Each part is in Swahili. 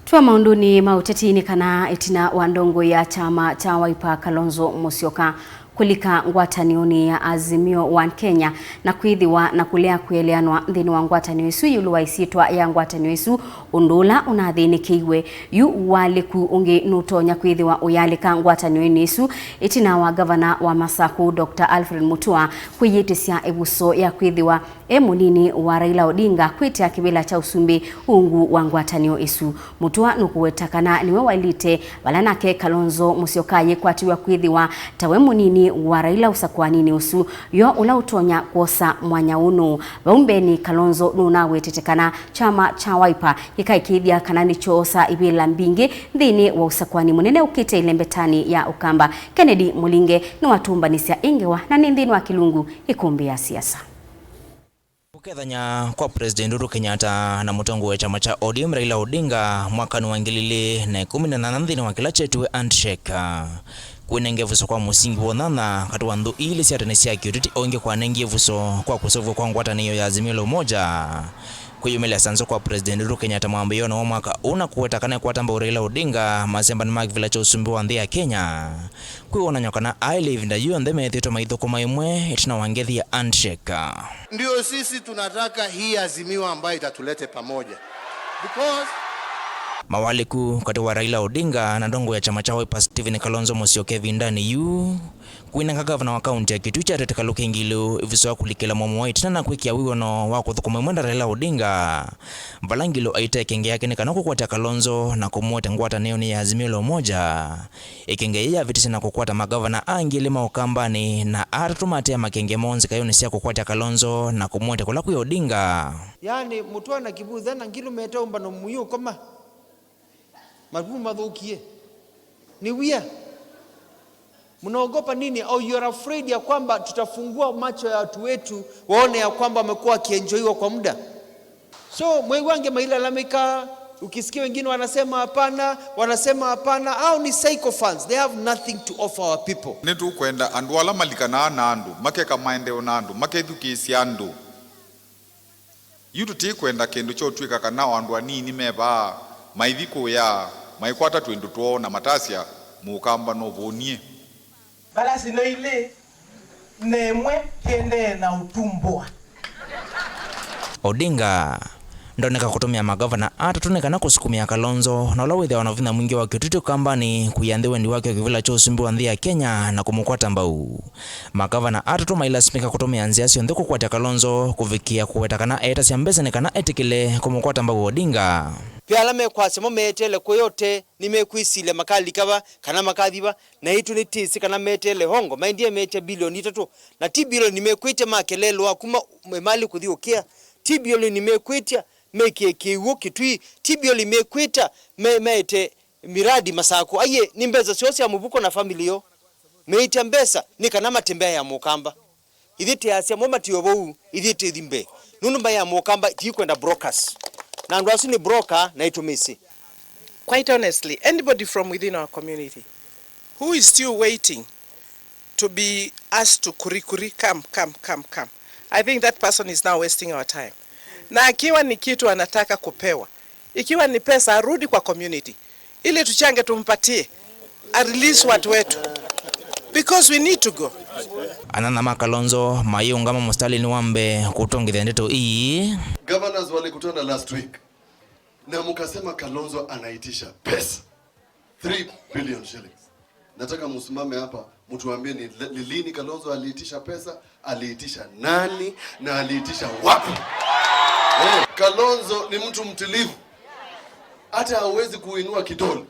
Twa maunduni mautetini kana itina wandongo ya chama cha Wiper Kalonzo Musyoka kulika ngwatanioni ya Azimio-One Kenya na kwithiwa na kulea kueleanwa nthini wa ngwatanio isu yulu waisitwa ya ngwatanio isu undula unathinikiwe yu waliku ungi nutonya kwithiwa uyalika ngwatanio isu itina wa gavana wa Masaku Dr. Alfred Mutua kwiyitisya ebuso ya kwithiwa munini wa Raila Odinga kwitia kibila cha usumbi ungu wa ngwatanio isu. Mutua nukuwetakana niwe wailite balanake Kalonzo Musyoka yekwatiwa kwithiwa tawe munini wa Raila usakwanini usu yo ula utonya kuosa mwanya unu. Baumbeni Kalonzo nuna wetetekana chama cha Wiper yikaikithia kana nichoosa ibila mbingi nthini wa usakwani munene ukite ilembetani ya Ukamba. Kennedy Mulinge ni watumbanisya ingewa na nthini wa Kilungu Ikumbi ya Siasa. Ukethanya kwa President Uhuru Kenyatta na mutongo wa chama cha ODM Raila Odinga mwaka wa 2018 nthini wa kila chetu handshake kwinenge vuso kwa musingi wonana kati wa nthu ili siatanisia kiutiti onge kwa nengi vuso kwa kusovu kwa ngwatanio ya Azimio-One kuyumelia sanzo kwa President Uhuru Kenyatta mwambiyo na mwaka una kuwetakana kwa tamba Raila Odinga masemba ni makivila cha usumbi wa nthi ya Kenya kuiwona nyokana aile ivinda yu ndeme thito maithoko maimwe itina wangethi ya handshake. Ndio sisi tunataka hii azimio ambayo itatulete pamoja because mawaliku kati wa Raila Odinga na ndongo ya chama cha Wiper Stephen Kalonzo Musyoka vindani yu kuinanga gavana wa kaunti ya Kiuya Teteka Kiingi ivisoa kulikela momo waitina na kwikia wiwono wa kuthukuma mwenda Raila Odinga balangilo aita kenge yake nikana kukwata Kalonzo na kumweta ngwatanio ni ya Azimio-One ikenge ya vitisi na kukwata magavana angile maukambani na aratumate ya makenge monzi kayoni siya kukwata Kalonzo na kumweta kula kuya Odinga. Yani mutua na kibuza na ngilu meta umbano muyo koma mabumu madhukie ni wia mnaogopa nini? Au you are afraid ya kwamba tutafungua macho ya watu wetu waone ya kwamba wamekuwa kienjoiwa kwa muda? So mwewange mailalamika, ukisikia wengine wanasema hapana au ni psychophants. They have nothing to offer our people. Netu kwenda andu wala malikana na andu makeka maendeo na andu makethukisi andu yutu ti kwenda kendo cho twika kana andu anini meba maithiko ya maikwata twendu tuona matasya mukamba no vonie balasi no ile nemwe kende na utumbwa. Odinga ndoneka kutumia magavana atatonekana kusukumia Kalonzo na ulawithe wanavina mwingi wa kiutiti kambani kuyandhiwe ndi wake kivila cha usumbi wa nthi ya Kenya na kumukwata mbau. Magavana atatuma ila spika kutumia nziasio nthi kukwata Kalonzo kuvikia kuwetakana eta siambese nekana etikile kumukwata mbau Odinga. Piala mekwase mo metele koyote nimekwisile makali kaba kana makadhiba na hitu ni tisi kana metele hongo maindie mete bilioni 3 na ti bilioni nimekwite makelelo akuma mali kudhiokea ti bilioni nimekwitia meke kiwo kitui ti bilioni nimekwita mete miradi Masaku aye nimbeza siosi ya mubuko na familia meita mbesa nikana matembea ya Mukamba idhite asia moma tiyobo idhite dhimbe nunumba ya Mukamba tikwenda brokers na ndo asini broker na itumisi. Quite honestly, anybody from within our community who is still waiting to be asked to kurikuri come, I think that person is now wasting our time. Na akiwa ni kitu anataka kupewa, ikiwa ni pesa arudi kwa community ili tuchange tumpatie, a release watu wetu because we need to go. Anana Kalonzo mayungama mustali ni wambe kutongithia ndeto hii. Governors walikutana last week na mukasema Kalonzo anaitisha pesa 3 billion shillings. Nataka musimame hapa mtuambie ni lini Kalonzo aliitisha pesa, aliitisha nani na aliitisha wapi? Kalonzo ni mtu mtulivu, hata hawezi kuinua kidole.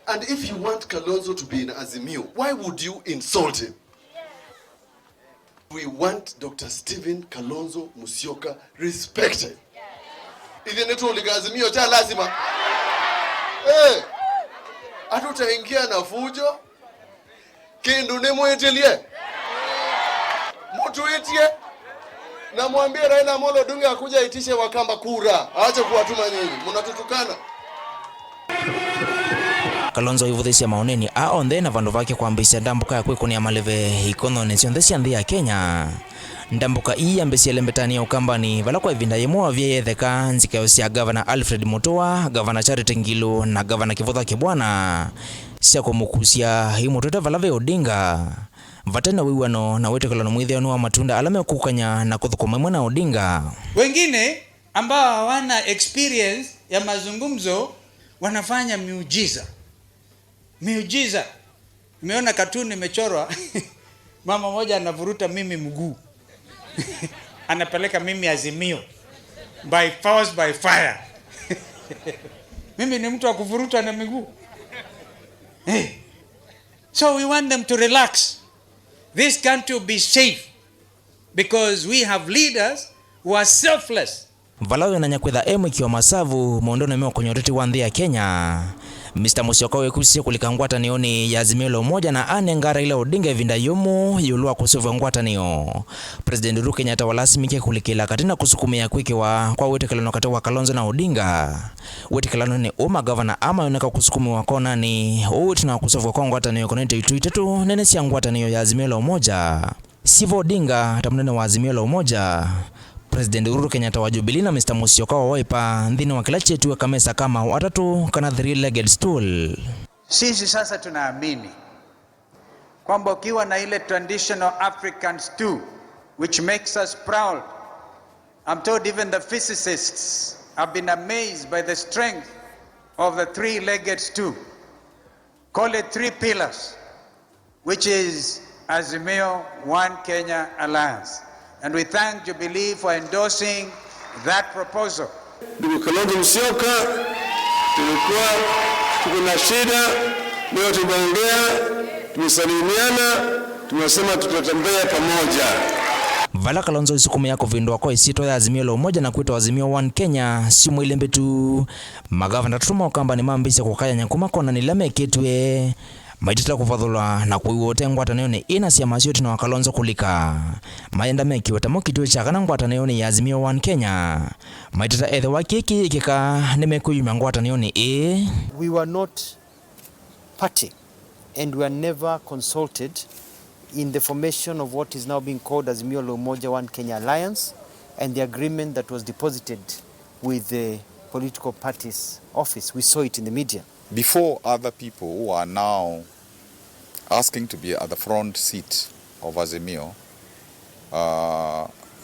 And if you want Kalonzo to be in Azimio, why would you insult him? We want Dr. Stephen Kalonzo Musyoka respected. Hivi netu uligazimio cha lazima. Atutaingia na fujo. Kindu ne mwetelie. Mtu itie. Na mwambie Raila Amolo Odinga akuja itishe Wakamba kura. Aache kuwatuma nyinyi. Mnatutukana. Kalonzo ivuthisya maoneni aonthe na vandu vake kwambisya ndambuka ya kwikunia maleve ikonomi cionthe cia nthi ya Kenya. Ndambuka ii yambisya lembetani ya ukambani vala kwa ivinda yimwe wavyetheka nzikeo cia gavana Alfred Mutua, gavana Charity Ngilu na gavana Kivutha Kibwana cia kumukusya imutete vala ve Odinga vatena wiwano na wetekelano mwithiano wa matunda alame kukanya na kuthukuma imwe na Odinga. Wengine ambao hawana experience ya mazungumzo wanafanya miujiza. Nimeona katuni imechorwa mama moja anavuruta mimi mguu anapeleka mimi Azimio by force by fire. Mimi ni mtu wa kuvuruta na miguu. So we want them to relax. This country will be safe because we have leaders who are selfless. Valawe na nyakwetha ikiwa masavu maondono meo kwenye uteti wa nthi ya Kenya. Mr. Musyoka wekusia kulika ngwatanio ya Azimio-One na anenga Raila Odinga ivinda yumu yulua kusuva ngwatanio. President Uhuru Kenyatta walasimike kulikila katina kusukumia kwikiwa kwa wetekelano kati wa Kalonzo na Odinga. Wetekelano ni gavana ama yoneka kusukumiwa kona ni na kusuva kwa ngwatanio konente ituitetu nene sia ngwatanio ya Azimio-One. Sivo Odinga tamunene wa Azimio-One. President Uhuru Kenyatta wa Jubilee na Mr. Musyoka wa Wiper nthini wa kila chetu wa kamesa kama watatu kana three-legged stool. Sisi sasa tunaamini kwamba ukiwa na ile traditional African stew which makes us proud. I'm told even the physicists have been amazed by the strength of the three-legged stew. Call it three pillars, which is Azimio-One Kenya Alliance. And we thank Jubilee for endorsing that proposal. Ndugu Kalonzo Musyoka, tulikuwa tuko na shida, leo tumeongea, tumesalimiana, tumesema tutatembea pamoja. Vala Kalonzo isukume yako vindwa kwa isito ya Azimio-One na kuitwa Azimio-One Kenya si mwilembe tu. Magavana tutuma ukamba ni mambisya kukaya nyakuma kona nilame kitwe. Maitita kufathulwa na kuiwote ngwatanio ina siama cioti na Kalonzo kulika. Mayenda mekiwa tamo kituo cha kana ngwatanio ya Azimio-One Kenya. Maitita ethe wa kiki kika nimekuyuma ngwatanio We were not party and we were never consulted in the formation of what is now being called Azimio-One Kenya Alliance and the agreement that was deposited with the political parties office. We saw it in the media. Before other people who are now asking to be at the front seat of Azimio,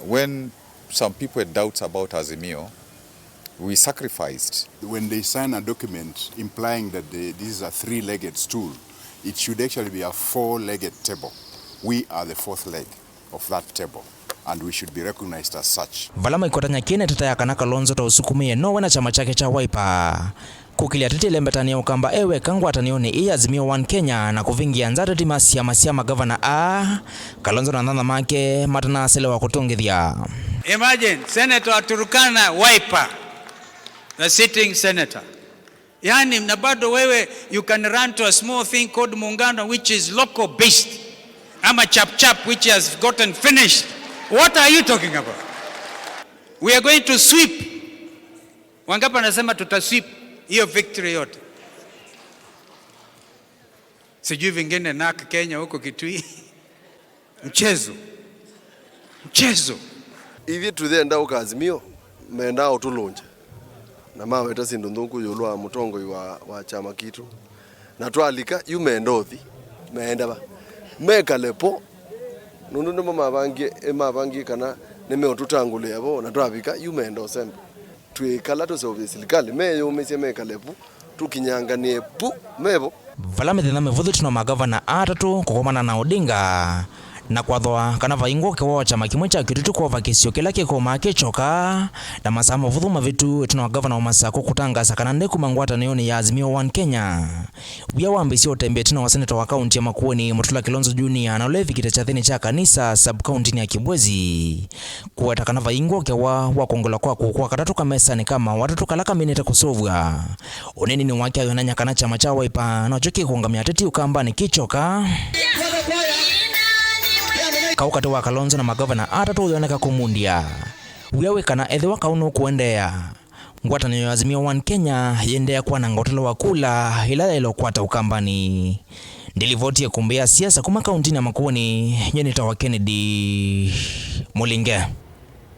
when some people had doubts about Azimio, we sacrificed. When they sign a document implying that this is a three-legged stool, it should actually be a four-legged table. We are the fourth leg of that table, and we should be recognized as such. Valama ikotanya kine tata kana Kalonzo ta usukumie no wena chama chake cha Wiper. Kukilia tete lembetania ukamba ewe kangwatanio Azimio-One Kenya na kuvingia nzatati masiama gavana Kalonzo na nthana make matana asele wa kutungithia. Imagine Senator wa Turkana Wiper, the sitting senator. Yani na bado wewe you can run to a small thing called Muungano which is local based. Ama chap which has gotten finished. What are you talking about? We are going to sweep. Wangapa nasema tutasweep hiyo victory yote. Sijui vingine naka Kenya huko Kitui. Mchezo. Ivi tuthenda ukazimio menda utulunje. Na mawe tasindu ndungu yulwa mutongo wa chama kitu. Na twalika yumendothi meenda ba. Mekalepo nundu ndimo mabangi kana nime otutangule abo na twabika yumendo sembe. Twikala tusobe silikali meyo mekalepo tukinyanganie pu mebo. Vala methina mevuthu tuna magavana atatu kukomana na Odinga na kwathwa kana vaingo kwa chama kimwe cha kitutu kwa vakisio kila kikoma kichoka na masama vuthu mavitu tuna gavana wa Masako kutangasa kana ndeku mangwatanio ya Azimio-One Kenya. Wia wambisio tembe tuna waseneta wa kaunti ya Makueni Mutula Kilonzo Junior na ulevi kite cha thini cha kanisa sub county ya Kibwezi kuweta kana vaingo kwa kongola kwa katatu kamesa ni kama watatu kalaka mineta kusovwa oneni ni wake ayonanya kana chama cha Wiper na choki kuangamia teti ukamba ni kichoka. Kaukati wa Kalonzo na magavana atatu yoneka kumundia. Uyawe kana ethe wa kauno kuendea. ngwatanio ya Azimio-One Kenya yendea kuwa na ngotelo wa kula ila ilokwata ukambani. Ndilivoti ya kumbea siasa kuma kaunti na Makueni, Nyenita wa Kennedy Mulinge.